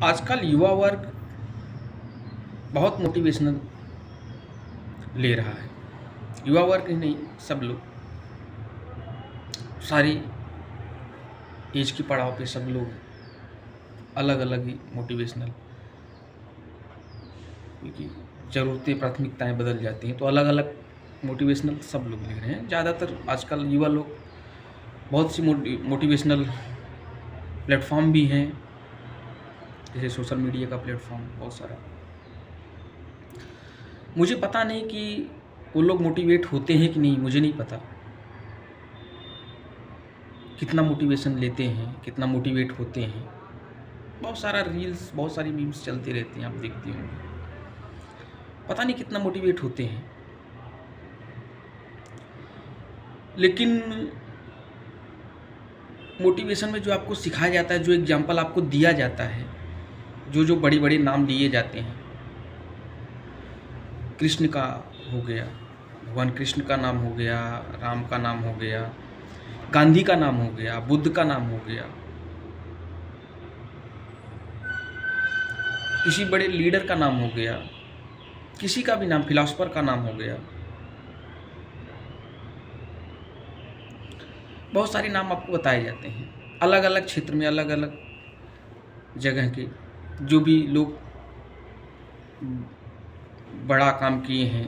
आजकल युवा वर्ग बहुत मोटिवेशनल ले रहा है। युवा वर्ग ही नहीं, सब लोग, सारी एज के पड़ाव पे सब लोग अलग अलग ही मोटिवेशनल, क्योंकि ज़रूरतें प्राथमिकताएं बदल जाती हैं तो अलग अलग मोटिवेशनल सब लोग ले रहे हैं। ज़्यादातर आजकल युवा लोग, बहुत सी मोटिवेशनल प्लेटफॉर्म भी हैं, जैसे सोशल मीडिया का प्लेटफॉर्म बहुत सारा। मुझे पता नहीं कि वो लोग मोटिवेट होते हैं कि नहीं, मुझे नहीं पता कितना मोटिवेशन लेते हैं, कितना मोटिवेट होते हैं। बहुत सारा रील्स, बहुत सारी मीम्स चलती रहती हैं, आप देखते होंगे। पता नहीं कितना मोटिवेट होते हैं, लेकिन मोटिवेशन में जो आपको सिखाया जाता है, जो एग्जाम्पल आपको दिया जाता है, जो जो बड़े बड़े नाम लिए जाते हैं, कृष्ण का हो गया, भगवान कृष्ण का नाम हो गया, राम का नाम हो गया, गांधी का नाम हो गया, बुद्ध का नाम हो गया, किसी बड़े लीडर का नाम हो गया, किसी का भी नाम, फिलोसोफर का नाम हो गया, बहुत सारे नाम आपको बताए जाते हैं। अलग अलग क्षेत्र में, अलग अलग जगह के जो भी लोग बड़ा काम किए हैं,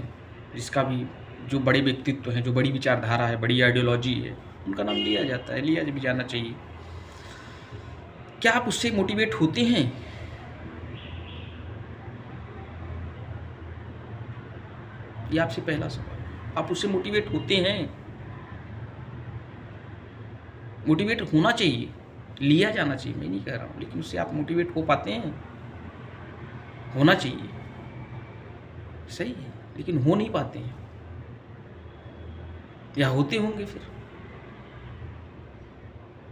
जिसका भी, जो बड़े व्यक्तित्व हैं, जो बड़ी विचारधारा है, बड़ी आइडियोलॉजी है, उनका नाम लिया जाता है, लिया भी जाना चाहिए। क्या आप उससे मोटिवेट होते हैं? ये आपसे पहला सवाल। आप उससे मोटिवेट होते हैं? मोटिवेट होना चाहिए, लिया जाना चाहिए, मैं नहीं कह रहा हूँ, लेकिन उससे आप मोटिवेट हो पाते हैं? होना चाहिए, सही है, लेकिन हो नहीं पाते हैं, या होते होंगे? फिर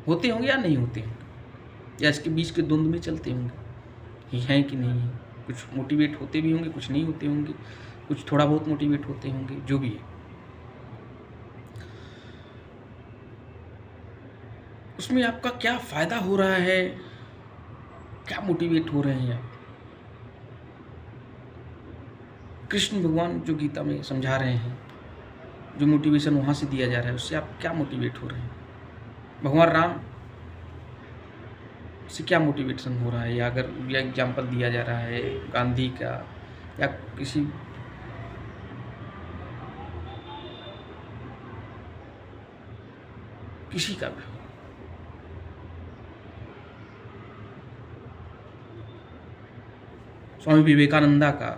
होते होंगे या नहीं होते होंगे, या इसके बीच के द्वंद्व में चलते होंगे, हैं कि नहीं है? कुछ मोटिवेट होते भी होंगे, कुछ नहीं होते होंगे, कुछ थोड़ा बहुत मोटिवेट होते होंगे, जो भी है। उसमें आपका क्या फ़ायदा हो रहा है? क्या मोटिवेट हो रहे हैं आप? कृष्ण भगवान जो गीता में समझा रहे हैं, जो मोटिवेशन वहाँ से दिया जा रहा है, उससे आप क्या मोटिवेट हो रहे हैं? भगवान राम से क्या मोटिवेशन हो रहा है? या अगर यह एग्जाम्पल दिया जा रहा है गांधी का, या किसी का भी, स्वामी विवेकानंदा का,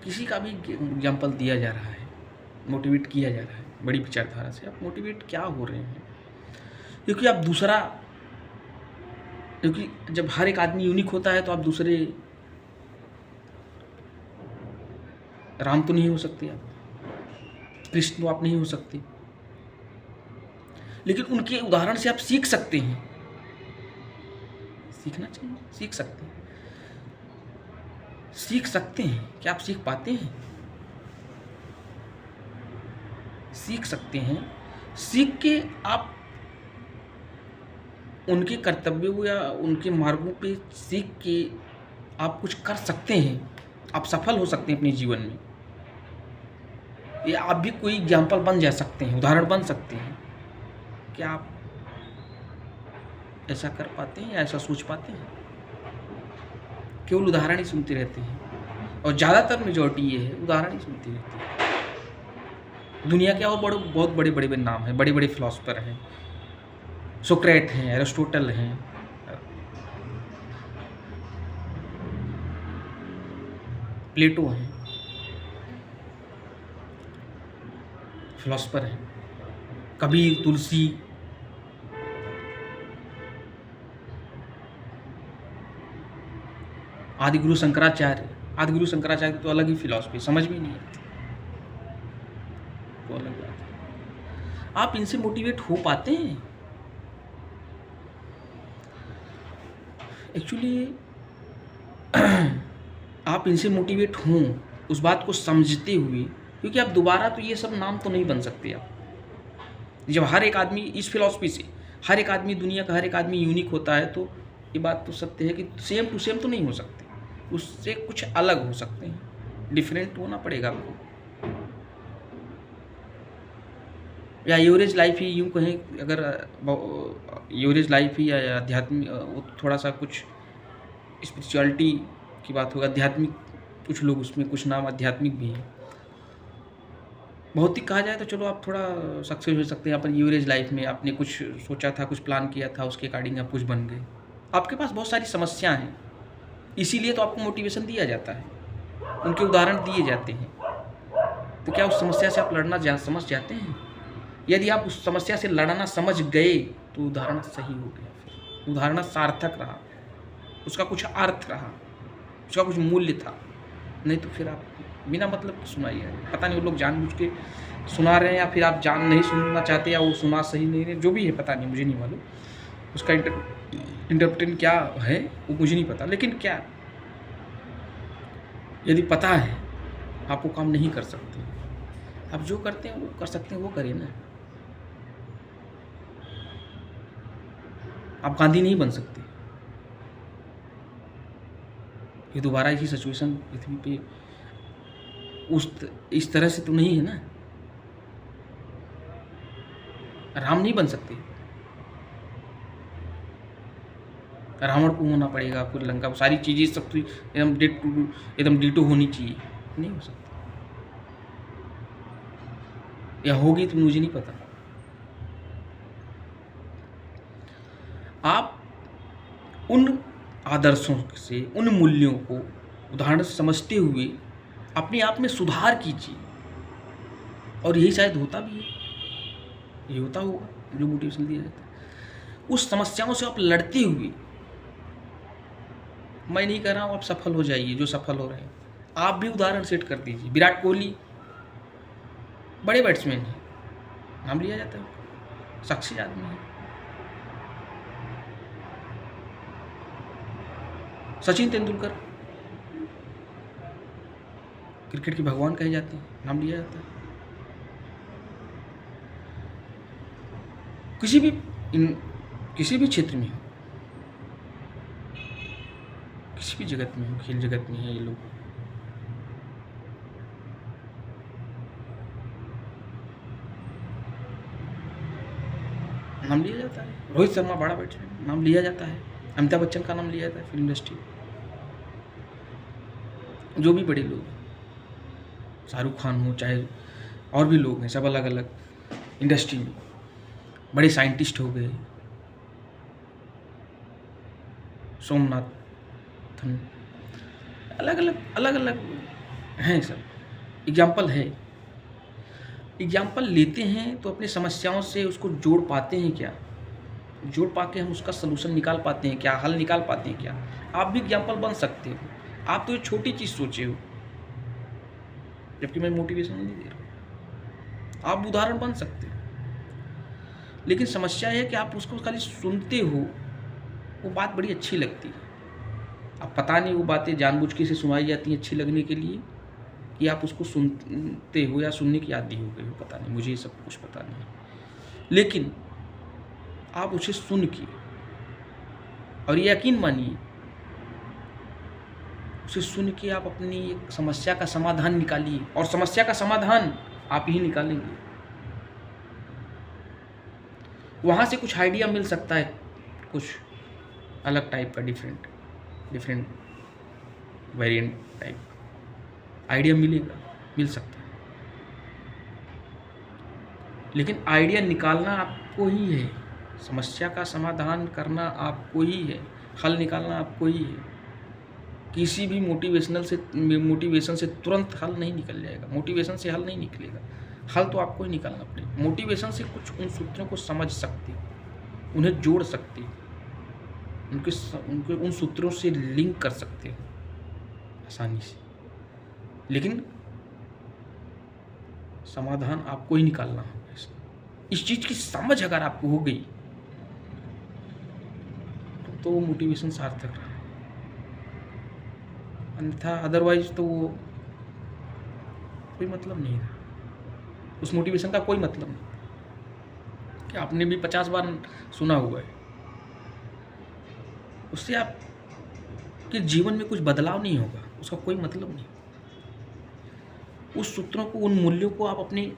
किसी का भी एग्जाम्पल दिया जा रहा है, मोटिवेट किया जा रहा है बड़ी विचारधारा से, आप मोटिवेट क्या हो रहे हैं? क्योंकि आप दूसरा, क्योंकि जब हर एक आदमी यूनिक होता है तो आप दूसरे राम तो नहीं हो सकते, आप कृष्ण तो आप नहीं हो सकते, लेकिन उनके उदाहरण से आप सीख सकते हैं। सीखना चाहिए, सीख सकते हैं। सीख सकते हैं, क्या आप सीख पाते हैं? सीख सकते हैं। सीख के आप उनके कर्तव्यों या उनके मार्गों पे सीख के आप कुछ कर सकते हैं, आप सफल हो सकते हैं अपने जीवन में, या आप भी कोई एग्जाम्पल बन जा सकते हैं, उदाहरण बन सकते हैं। क्या आप ऐसा कर पाते हैं या ऐसा सोच पाते हैं? केवल उदाहरण ही सुनते रहते हैं, और ज़्यादातर मेजॉरिटी ये है, उदाहरण ही सुनती रहती है। दुनिया के और बहुत बड़े बड़े नाम हैं, बड़े बड़े फिलोसोफर हैं, सोक्रेट हैं, एरिस्टोटल हैं, प्लेटो हैं, फिलोसोफर हैं, कबीर, तुलसी, आदिगुरु शंकराचार्य। आदिगुरु शंकराचार्य तो अलग ही फिलॉसफी, समझ भी नहीं आती, तो अलग बात है। आप इनसे मोटिवेट हो पाते हैं? एक्चुअली आप इनसे मोटिवेट हों, उस बात को समझते हुए क्योंकि आप दोबारा तो ये सब नाम तो नहीं बन सकते आप। जब हर एक आदमी इस फिलॉसफी से, हर एक आदमी, दुनिया का हर एक आदमी यूनिक होता है, तो ये बात तो सत्य है कि सेम टू सेम तो नहीं हो सकते, उससे कुछ अलग हो सकते हैं, डिफरेंट होना पड़ेगा आपको। या एवरेज लाइफ ही यूँ कहें, अगर एवरेज लाइफ ही या आध्यात्मिक, वो थोड़ा सा कुछ स्पिरिचुअलिटी की बात होगा, आध्यात्मिक, कुछ लोग उसमें कुछ नाम आध्यात्मिक भी हैं। भौतिक कहा जाए तो चलो आप थोड़ा सक्सेस हो सकते हैं, यहाँ पर एवरेज लाइफ में आपने कुछ सोचा था, कुछ प्लान किया था, उसके अकॉर्डिंग आप कुछ बन गए। आपके पास बहुत सारी समस्याएं हैं, इसीलिए तो आपको मोटिवेशन दिया जाता है, उनके उदाहरण दिए जाते हैं। तो क्या उस समस्या से आप लड़ना समझ जाते हैं? यदि आप उस समस्या से लड़ना समझ गए तो उदाहरण सही हो गया, उदाहरण सार्थक रहा, उसका कुछ अर्थ रहा, उसका कुछ मूल्य था। नहीं तो फिर आप बिना मतलब की सुनाइए, पता नहीं वो लोग जानबूझ के सुना रहे हैं या फिर आप जान नहीं सुनना चाहते, या वो सुना सही नहीं रहे, जो भी है पता नहीं, मुझे नहीं मालूम उसका इंटरप्रेटेशन क्या है, वो मुझे नहीं पता। लेकिन क्या, यदि पता है आप वो काम नहीं कर सकते, आप जो करते हैं वो कर सकते हैं, वो करिए ना। आप गांधी नहीं बन सकते, ये दोबारा इसी सिचुएशन पृथ्वी पे इस तरह से तो नहीं है ना। राम नहीं बन सकते, रावण को होना पड़ेगा, फिर लंका, सारी चीज़ें सब तो एकदम एकदम डिटो होनी चाहिए, नहीं हो सकता, या होगी तो मुझे नहीं पता। आप उन आदर्शों से, उन मूल्यों को उदाहरण समझते हुए अपने आप में सुधार कीजिए, और यही शायद होता भी है, ये होता होगा जो मोटिवेशन दिया जाता है। उस समस्याओं से आप लड़ते हुए, मैं नहीं कह रहा हूँ आप सफल हो जाइए, जो सफल हो रहे हैं आप भी उदाहरण सेट कर दीजिए। विराट कोहली बड़े बैट्समैन हैं, नाम लिया जाता है, सक्सेस आदमी है। सचिन तेंदुलकर क्रिकेट के भगवान कहे जाते हैं, नाम लिया जाता है। किसी भी क्षेत्र में हो, किसी भी जगत में हो, खेल जगत में है ये लोग, नाम लिया जाता है। रोहित शर्मा बड़ा बैट्समैन, नाम लिया जाता है। अमिताभ बच्चन का नाम लिया जाता है, फिल्म इंडस्ट्री, जो भी बड़े लोग, शाहरुख खान हो, चाहे और भी लोग हैं, सब अलग अलग इंडस्ट्री में बड़े साइंटिस्ट हो गए, सोमनाथन, अलग अलग हैं सब। एग्जाम्पल है, एग्जाम्पल लेते हैं तो अपनी समस्याओं से उसको जोड़ पाते हैं क्या, जोड़ पाके हम उसका सलूशन निकाल पाते हैं क्या, हल निकाल पाते हैं क्या। आप भी एग्जाम्पल बन सकते हो। आप तो ये छोटी चीज़ सोचे हो, जबकि मैं मोटिवेशन नहीं दे रहा हूँ, आप उदाहरण बन सकते हो। लेकिन समस्या है कि आप उसको खाली सुनते हो, वो बात बड़ी अच्छी लगती है, अब पता नहीं वो बातें जानबूझ के से सुनाई जाती हैं अच्छी लगने के लिए, कि आप उसको सुनते हो या सुनने की आदी हो गई हो, पता नहीं, मुझे ये सब कुछ पता नहीं। लेकिन आप उसे सुन के, और यकीन मानिए, उसे सुन के आप अपनी एक समस्या का समाधान निकालिए, और समस्या का समाधान आप ही निकालेंगे। वहाँ से कुछ आइडिया मिल सकता है, कुछ अलग टाइप का, डिफरेंट वेरिएंट टाइप आइडिया मिलेगा, मिल सकता है। लेकिन आइडिया निकालना आपको ही है, समस्या का समाधान करना आपको ही है, हल निकालना आपको ही है। किसी भी मोटिवेशन से तुरंत हल नहीं निकल जाएगा, मोटिवेशन से हल नहीं निकलेगा, हल तो आपको ही निकालना पड़ेगा। मोटिवेशन से कुछ उन सूत्रों को समझ सकते, उन्हें जोड़ सकते, उनके उन सूत्रों से लिंक कर सकते हो आसानी से। लेकिन समाधान आपको ही निकालना होगा। इस चीज़ की समझ अगर आपको हो गई तो वो मोटिवेशन सार्थक रहा, अन्यथा अदरवाइज तो वो कोई मतलब नहीं है, उस मोटिवेशन का कोई मतलब नहीं। कि आपने भी 50 बार सुना हुआ है, उससे आप कि जीवन में कुछ बदलाव नहीं होगा, उसका कोई मतलब नहीं। उस सूत्रों को, उन मूल्यों को आप अपनी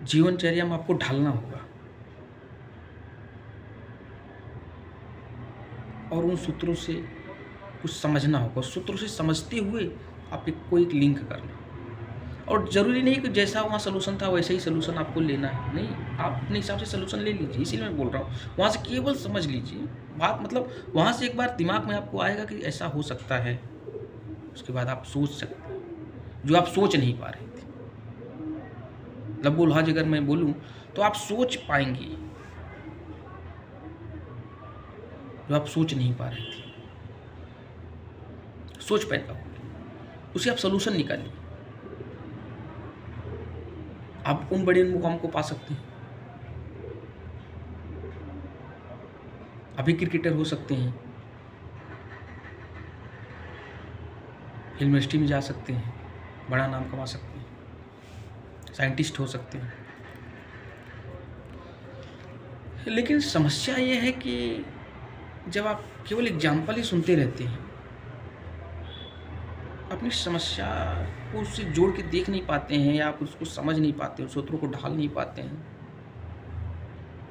जीवनचर्या में आपको ढालना होगा और उन सूत्रों से कुछ समझना होगा। सूत्रों से समझते हुए आप कोई एक लिंक करना। और ज़रूरी नहीं कि जैसा वहाँ सॉल्यूशन था वैसे ही सॉल्यूशन आपको लेना है, नहीं, आप अपने हिसाब से सॉल्यूशन ले लीजिए। इसीलिए मैं बोल रहा हूँ, वहाँ से केवल समझ लीजिए बात, मतलब वहाँ से एक बार दिमाग में आपको आएगा कि ऐसा हो सकता है, उसके बाद आप सोच सकते हैं जो आप सोच नहीं पा रहे थे। लब्बो लहाज अगर मैं बोलूँ तो आप सोच पाएंगे जो आप सोच नहीं पा रहे थे, सोच पैदा होगी, उसे आप सॉल्यूशन निकालिए, आप उन बड़े मुकाम को पा सकते हैं। अभी क्रिकेटर हो सकते हैं, फिल्म इंडस्ट्री में जा सकते हैं, बड़ा नाम कमा सकते हैं, साइंटिस्ट हो सकते हैं। लेकिन समस्या ये है कि जब आप केवल एग्जाम्पल ही सुनते रहते हैं, अपनी समस्या को उससे जोड़ के देख नहीं पाते हैं या आप उसको समझ नहीं पाते, उस सूत्रों को ढाल नहीं पाते हैं,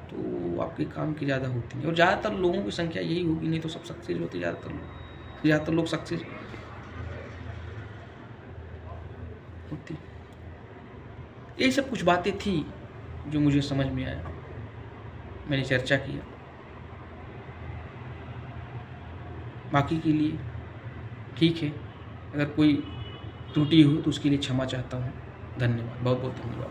तो आपके काम की ज़्यादा होती नहीं। और ज़्यादातर लोगों की संख्या यही होगी, नहीं तो सब सक्सेस होते। ज़्यादातर लोग सक्सेस होते। यही सब कुछ बातें थी जो मुझे समझ में आया, मैंने चर्चा किया। बाकी के लिए ठीक है, अगर कोई त्रुटि हो तो उसके लिए क्षमा चाहता हूँ। धन्यवाद, बहुत बहुत धन्यवाद।